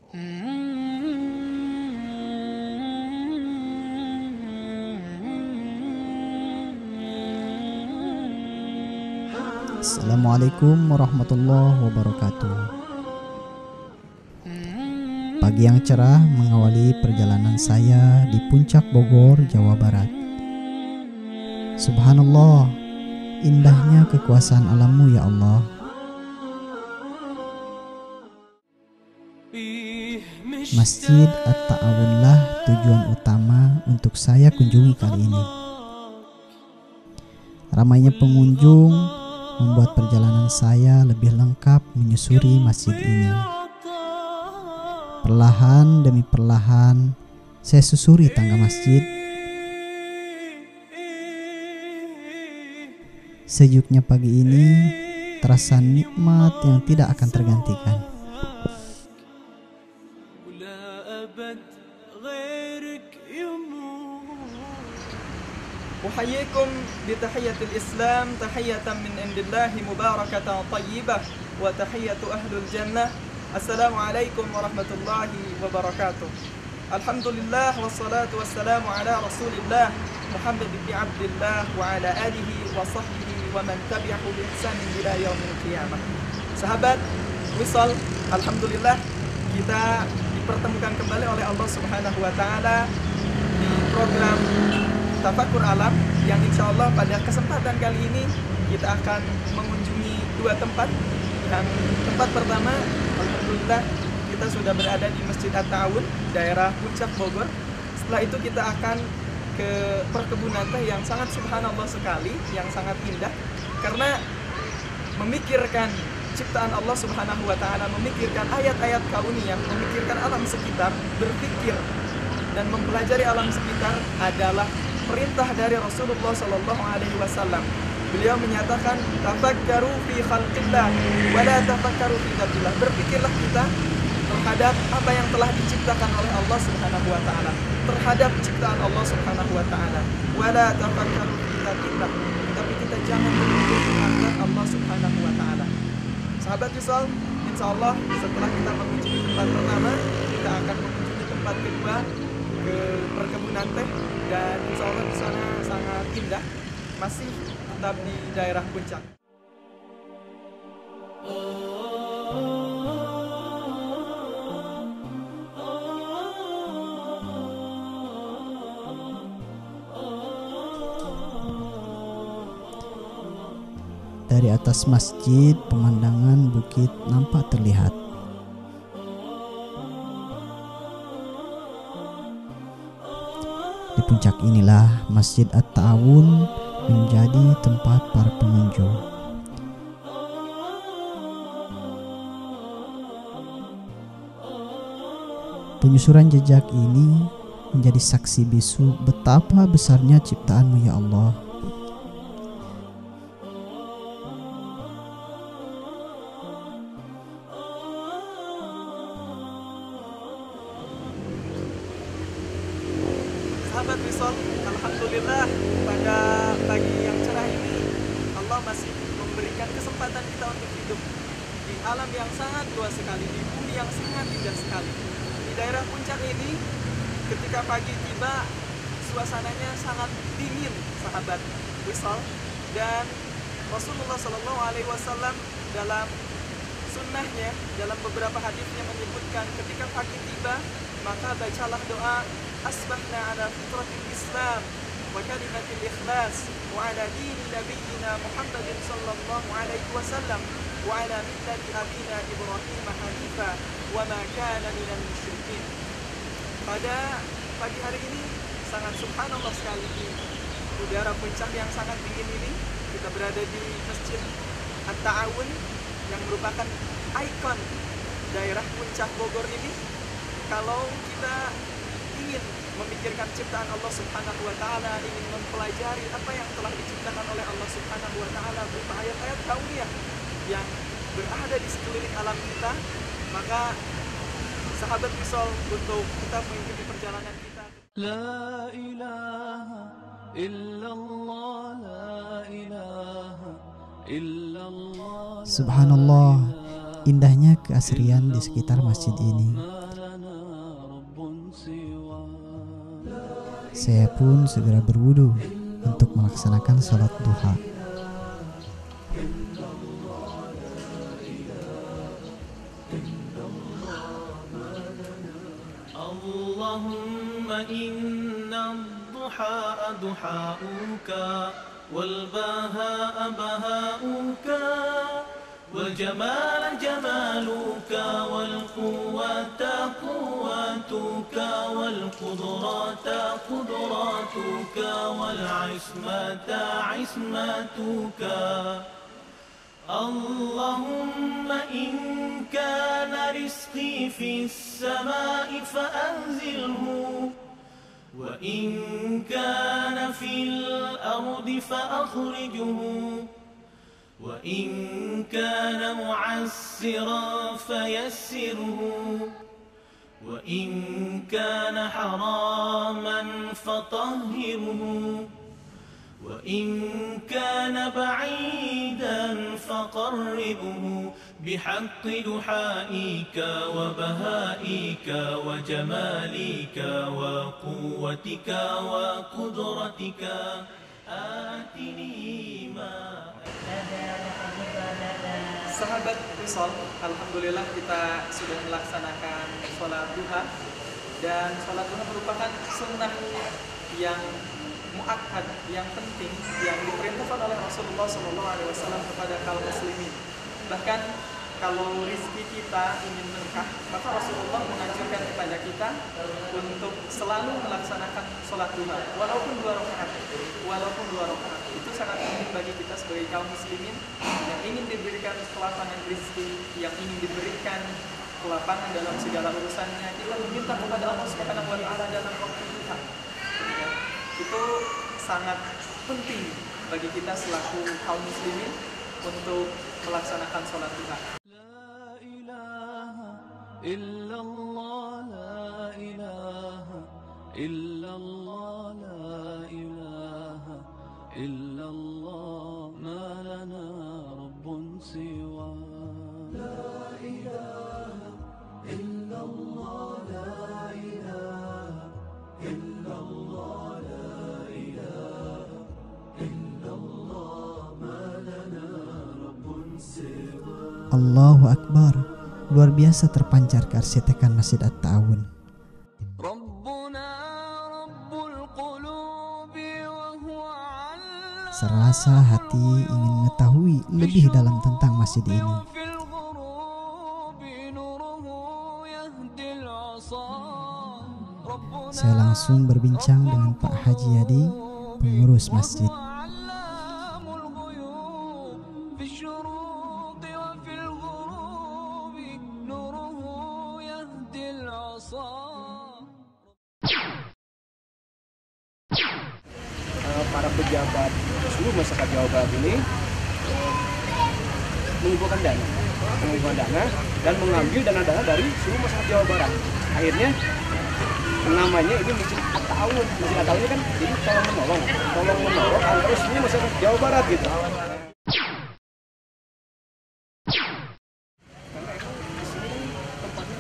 Assalamualaikum warahmatullahi wabarakatuh. Pagi yang cerah mengawali perjalanan saya di puncak Bogor, Jawa Barat. Subhanallah, indahnya kekuasaan alam-Mu ya Allah. Masjid At-Ta'awunlah tujuan utama untuk saya kunjungi kali ini. Ramainya pengunjung membuat perjalanan saya lebih lengkap menyusuri masjid ini. Perlahan demi perlahan saya susuri tangga masjid. Sejuknya pagi ini terasa nikmat yang tidak akan tergantikan. أحييكم بتحية الإسلام تحية من عند الله مباركة طيبة وتحية أهل الجنة السلام عليكم ورحمة الله وبركاته. الحمد لله والصلاة والسلام على رسول الله محمد بن عبد الله وعلى آله وصحبه ومن تبعه بإحسان إلى يوم القيامة. Sahabat Wisal, alhamdulillah kita dipertemukan kembali oleh Allah Subhanahu wa taala di program Tafakur Alam yang insya Allah pada kesempatan kali ini kita akan mengunjungi dua tempat. Yang tempat pertama, alhamdulillah kita sudah berada di Masjid At-Ta'awun, daerah Puncak Bogor. Setelah itu kita akan ke perkebunan teh yang sangat subhanallah sekali, yang sangat indah. Karena memikirkan ciptaan Allah Subhanahu wa taala, memikirkan ayat-ayat kauniyah, memikirkan alam sekitar, berpikir dan mempelajari alam sekitar adalah perintah dari Rasulullah Sallallahu Alaihi Wasallam. Beliau menyatakan, tafakkaru fi khalqillah, wa la tafakkaru fi dzatillah. Berpikirlah kita terhadap apa yang telah diciptakan oleh Allah Subhanahu Wa Taala, terhadap ciptaan Allah Subhanahu Wa Taala. Wa la tafakkaru fi dzatillah. Tapi kita jangan berpikir tentang Allah Subhanahu Wa Taala. Sahabat Wisal, insya Allah setelah kita mengunjungi tempat pertama, kita akan mengunjungi tempat kedua, ke perkebunan teh, dan insya Allah di sana sangat indah, masih tetap di daerah puncak. Dari atas masjid, pemandangan bukit nampak terlihat. Di puncak inilah Masjid At-Ta'awun menjadi tempat para pengunjung. Penyusuran jejak ini menjadi saksi bisu betapa besarnya ciptaan-Mu ya Allah. Sahabat Wisol, alhamdulillah pada pagi yang cerah ini Allah masih memberikan kesempatan kita untuk hidup di alam yang sangat luas sekali, di bumi yang sangat indah sekali. Di daerah puncak ini ketika pagi tiba suasananya sangat dingin, sahabat Wisol, dan Rasulullah Shallallahu Alaihi Wasallam dalam sunnahnya, dalam beberapa hadisnya menyebutkan ketika pagi tiba maka bacalah doa asbahna ala fitratil Islam wa kalimatil ikhlas wa ala dini nabiyyina Muhammadin sallallahu alaihi wasallam wa ala millati abina Ibrahim hanifa wa ma kana minal musyrikin. Pada pagi hari ini sangat subhanallah sekali, di udara puncak yang sangat dingin ini kita berada di Masjid At-Ta'awun yang merupakan ikon daerah puncak Bogor ini. Kalau kita ingin memikirkan ciptaan Allah Subhanahu wa taala, ingin mempelajari apa yang telah diciptakan oleh Allah Subhanahu wa taala berupa ayat-ayat kauniyah yang berada di sekeliling alam kita, maka sahabat Wisol, untuk kita mengikuti perjalanan kita. La ilaha illallah, la ilaha illallah. Subhanallah, indahnya keasrian di sekitar masjid ini. Saya pun segera berwudu untuk melaksanakan salat duha. Allahumma inna ad-duha duhauka wal bahaa bahauka wal jamala jamaluka wal quwwata quwwatuka wal qudrata qudratuka wal ismata ismatuka. Allahumma in kana rizqi fis samai fa'anzilhu wa in kana fil ardi fa'akhrijhu wa in kana mu'assiran fayassirhu wa in kana haraman fatahhirhu wa in kana ba'idan faqarribhu bihaqqi duhaika wa bahaika wa jamalika wa quwwatika wa qudratika atini ma. Sahabat Wisol, alhamdulillah kita sudah melaksanakan sholat duha, dan sholat duha merupakan sunnah yang muakkad, yang penting, yang diperintahkan oleh Rasulullah SAW kepada kaum muslimin. Bahkan kalau rezeki kita ingin berkah, maka Rasulullah menganjurkan kepada kita untuk selalu melaksanakan sholat duha, walaupun dua rakaat. Itu sangat penting bagi kita sebagai kaum muslimin yang ingin diberikan kelapangan rezeki, yang ingin diberikan kelapangan dalam segala urusannya. Kita meminta kepada Allah Subhanahu wa Ta'ala dalam waktu duha. Itu sangat penting bagi kita selaku kaum muslimin untuk melaksanakan sholat duha. La ilaha illallah, la ilaha illallah, la ilaha illallah, ma lana rabbun siwa. La ilaha illallah, la ilaha illallah. Allahu Akbar. Luar biasa terpancar kearsitekan Masjid At-Ta'awun. Serasa hati ingin mengetahui lebih dalam tentang masjid ini. Saya langsung berbincang dengan Pak Haji Yadi, pengurus masjid. Para pejabat seluruh masyarakat Jawa Barat ini mengumpulkan dana dan mengambil dana dari seluruh masyarakat Jawa Barat. Akhirnya namanya ini Masjid At-Ta'awun. Masjid At-Ta'awun ini kan jadi tolong menolong antara seluruh masyarakat Jawa Barat gitu. Karena emang di sini kan tempatnya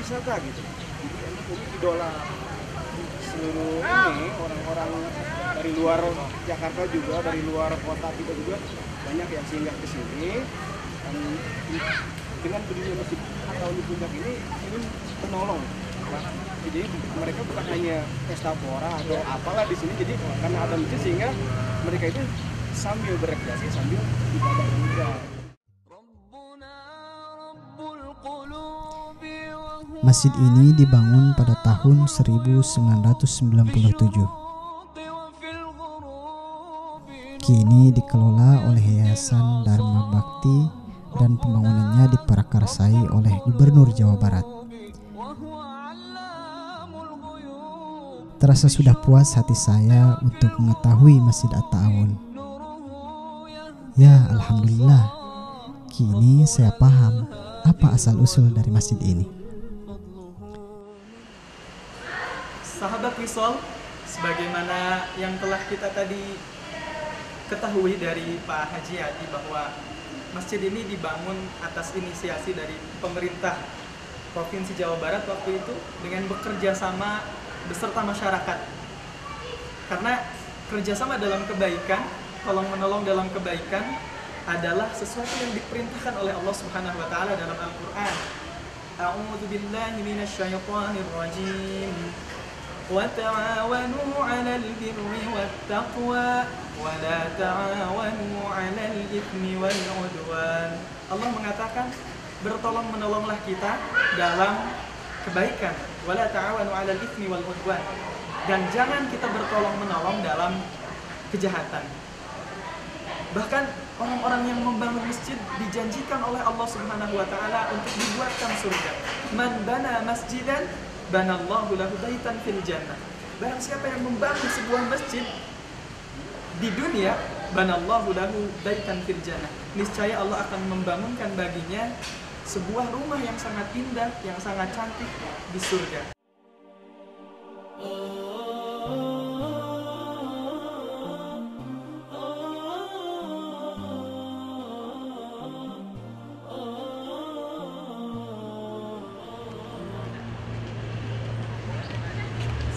wisata gitu. Jadi emang ini idola seluruh ini orang-orang dari luar Jakarta juga, dari luar kota kita juga banyak yang singgah ke sini. Dan dengan berdirinya Masjid At-Ta'awun di Puncak ini ingin menolong. Jadi mereka bukan hanya pesta pora atau apalah di sini. Jadi karena ada masjid sehingga mereka itu sambil berekreasi sambil ibadah juga. Masjid ini dibangun pada tahun 1997. Kini dikelola oleh Yayasan Dharma Bakti dan pembangunannya diprakarsai oleh Gubernur Jawa Barat. Terasa sudah puas hati saya untuk mengetahui Masjid At-Ta'awun. Ya, alhamdulillah. Kini saya paham apa asal-usul dari masjid ini. Sahabat Wisol, sebagaimana yang telah kita tadi ketahui dari Pak Haji Yadi bahwa masjid ini dibangun atas inisiasi dari pemerintah Provinsi Jawa Barat waktu itu dengan bekerja sama beserta masyarakat. Karena kerjasama dalam kebaikan, tolong menolong dalam kebaikan adalah sesuatu yang diperintahkan oleh Allah Subhanahu wa taala dalam Al-Qur'an. A'udzu billahi minasyaitonir rajim. Wa ta'awanu 'alal birri wattaqwa wa la ta'awanu 'alal itsmi wal 'udwan. Allah mengatakan, bertolong menolonglah kita dalam kebaikan, wala ta'awanu 'alal itsmi wal 'udwan, dan jangan kita bertolong menolong dalam kejahatan. Bahkan orang-orang yang membangun masjid dijanjikan oleh Allah Subhanahu wa taala untuk dibuatkan surga. Man bana masjidan banallahu lahu baitan fil jannah. Barang siapa yang membangun sebuah masjid di dunia, banallahu lahu baitan fil jannah, niscaya Allah akan membangunkan baginya sebuah rumah yang sangat indah, yang sangat cantik di surga.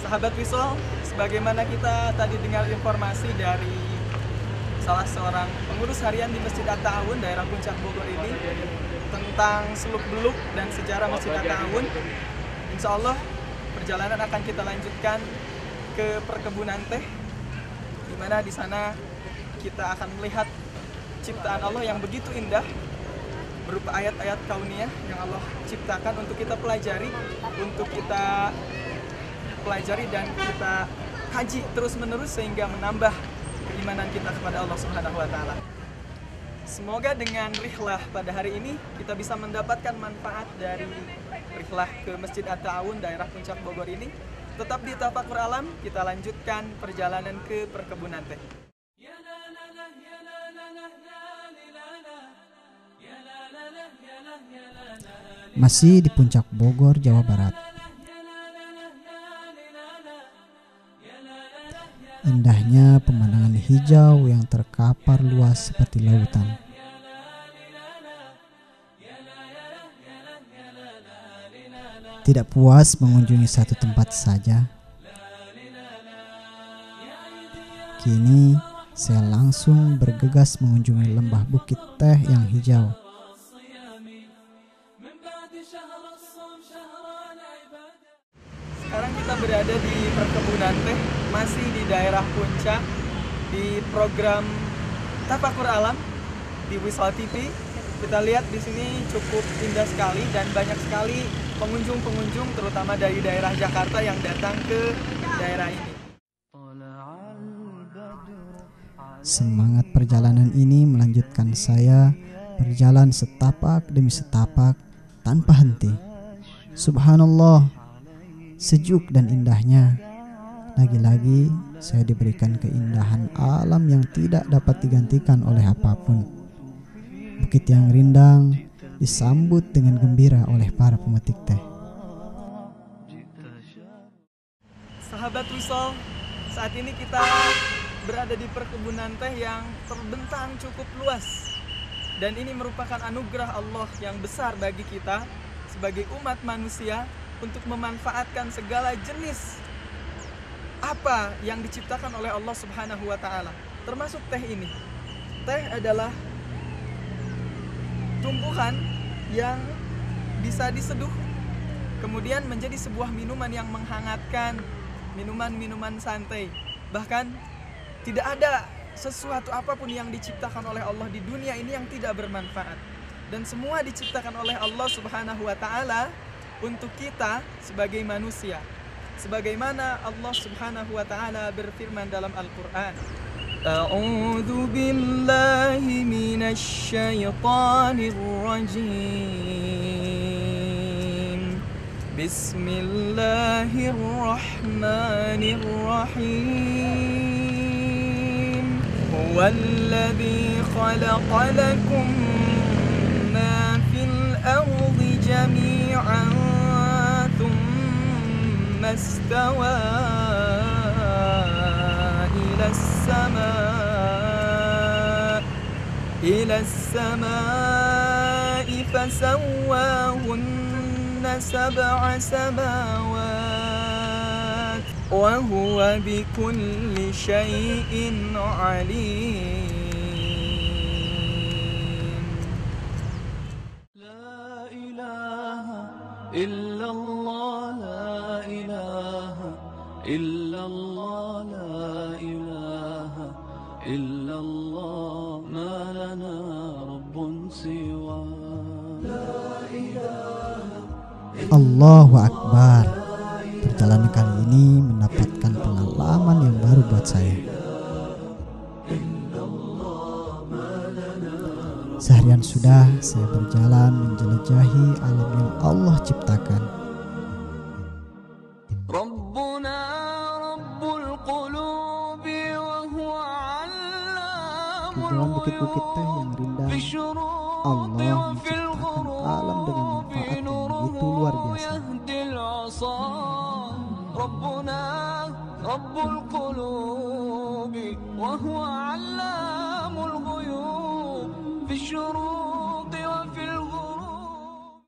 Sahabat Wisol, sebagaimana kita tadi dengar informasi dari salah seorang pengurus harian di Masjid At-Ta'awun daerah Puncak Bogor ini tentang seluk-beluk dan sejarah Masjid At-Ta'awun, insya Allah perjalanan akan kita lanjutkan ke perkebunan teh, di mana di sana kita akan melihat ciptaan Allah yang begitu indah berupa ayat-ayat kauniyah yang Allah ciptakan untuk kita pelajari, dan kita kaji terus-menerus sehingga menambah keimanan kita kepada Allah Subhanahu wa taala. Semoga dengan rihlah pada hari ini kita bisa mendapatkan manfaat dari rihlah ke Masjid At-Ta'awun daerah Puncak Bogor ini. Tetap di Tafakur Alam, kita lanjutkan perjalanan ke perkebunan teh. Masih di Puncak Bogor, Jawa Barat. Indahnya pemandangan hijau yang terkapar luas seperti lautan. Tidak puas mengunjungi satu tempat saja, kini saya langsung bergegas mengunjungi lembah Bukit Teh yang hijau. Sekarang kita berada di perkebunan teh, masih di daerah Puncak, di program Tafakur Alam di Wisol TV. Kita lihat di sini cukup indah sekali dan banyak sekali pengunjung-pengunjung, terutama dari daerah Jakarta yang datang ke daerah ini. Semangat perjalanan ini melanjutkan saya berjalan setapak demi setapak tanpa henti. Subhanallah, sejuk dan indahnya. Lagi-lagi saya diberikan keindahan alam yang tidak dapat digantikan oleh apapun. Bukit yang rindang disambut dengan gembira oleh para pemetik teh. Sahabat Wisol, saat ini kita berada di perkebunan teh yang terbentang cukup luas. Dan ini merupakan anugerah Allah yang besar bagi kita sebagai umat manusia untuk memanfaatkan segala jenis apa yang diciptakan oleh Allah Subhanahu wa taala, termasuk teh ini. Teh adalah tumbuhan yang bisa diseduh kemudian menjadi sebuah minuman yang menghangatkan, minuman-minuman santai. Bahkan tidak ada sesuatu apapun yang diciptakan oleh Allah di dunia ini yang tidak bermanfaat, dan semua diciptakan oleh Allah Subhanahu wa taala untuk kita sebagai manusia. Sebagaimana Allah Subhanahu wa taala berfirman dalam Al-Qur'an, A'udzu billahi minasy syaithanir rajim. Bismillahirrahmanirrahim. Huwallazi khalaqa lakum ma fil ardi jami'an thumma istawa إلى السماء فسواهن سبع سماوات وهو بكل شيء عليم. لا إله إلا الله لا إله إلا الله لا إله إلا الله ما لنا رب سوى Allahu Akbar. Perjalanan kali ini mendapatkan pengalaman yang baru buat saya. Seharian sudah saya berjalan menjelajahi alam yang Allah ciptakan. ربنا رب القلوب وهو علام Di dalam bukit-bukit teh yang rindang, Allah menciptakan alam dengan manfaat yang begitu luar biasa. ربنا رب القلوب وهو علام الغيوب في الشروق وفي الغروب.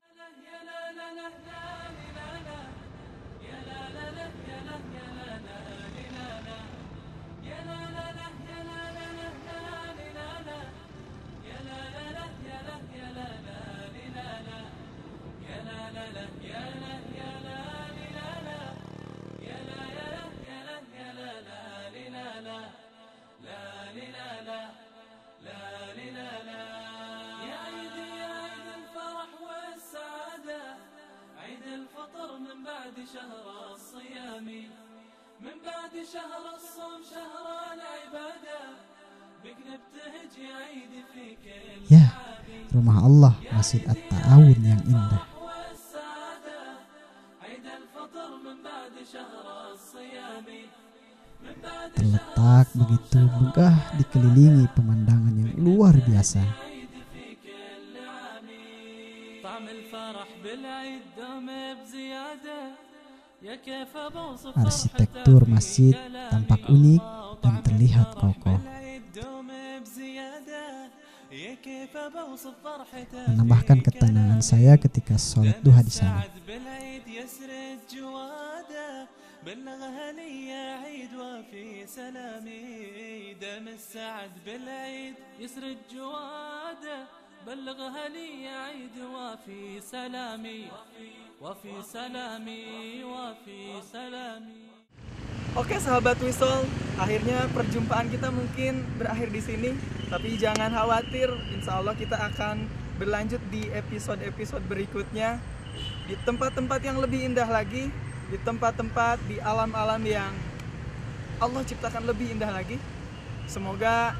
يا عيد الفرح والسعادة، عيد الفطر من بعد شهر الصيام، من بعد شهر الصوم شهر العبادة، بك نبتهج يا عيد في كل Ya, rumah Allah Masjid At-Ta'awun yang indah. والسعادة، عيد الفطر من بعد شهر الصيام، من بعد Terletak begitu megah dikelilingi pemandangan yang luar biasa. طعم الفرح بالعيد دوم بزيادة، يا كيف بوصف Arsitektur masjid tampak unik dan terlihat kokoh, دوم بزيادة، يا كيف بوصف فرحته menambahkan ketenangan saya ketika sholat duha di sana. سعد بالعيد يسرد جواده، بلغها لي يا عيد وفي سلامي، دم السعد بالعيد يسرد جواده، بلغها لي يا عيد وفي سلامي، وفي سلامي، وفي سلامي. Oke sahabat Wisol, akhirnya perjumpaan kita mungkin berakhir di sini. Tapi jangan khawatir, insya Allah kita akan berlanjut di episode-episode berikutnya, di tempat-tempat yang lebih indah lagi, di tempat-tempat di alam-alam yang Allah ciptakan lebih indah lagi. Semoga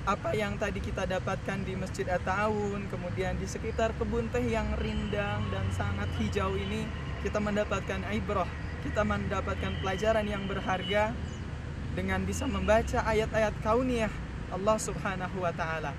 apa yang tadi kita dapatkan di Masjid At-Ta'awun, kemudian di sekitar kebun teh yang rindang dan sangat hijau ini, kita mendapatkan ibrah, kita mendapatkan pelajaran yang berharga dengan bisa membaca ayat-ayat kauniyah Allah Subhanahu wa Ta'ala.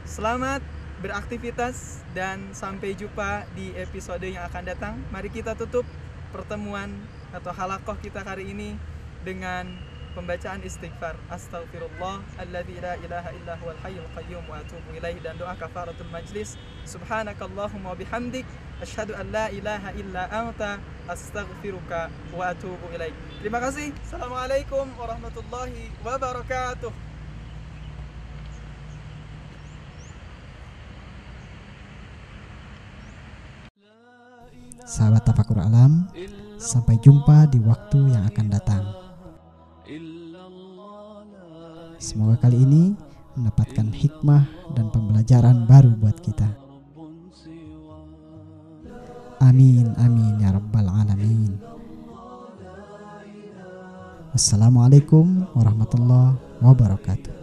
Selamat beraktivitas dan sampai jumpa di episode yang akan datang. Mari kita tutup pertemuan atau halaqah kita hari ini dengan pembacaan istighfar. Astaghfirullah alladzi la ilaha illa huwal hayyul qayyum wa atubu ilaihi, dan doa kafaratul majlis. Subhanakallahumma wa bihamdik asyhadu an la ilaha illa anta astaghfiruka wa atubu ilaik. Terima kasih. Assalamualaikum warahmatullahi wabarakatuh. Sahabat Tafakur Alam, sampai jumpa di waktu yang akan datang. Semoga kali ini mendapatkan hikmah dan pembelajaran baru buat kita. Amin, amin ya rabbal alamin. Wassalamualaikum warahmatullahi wabarakatuh.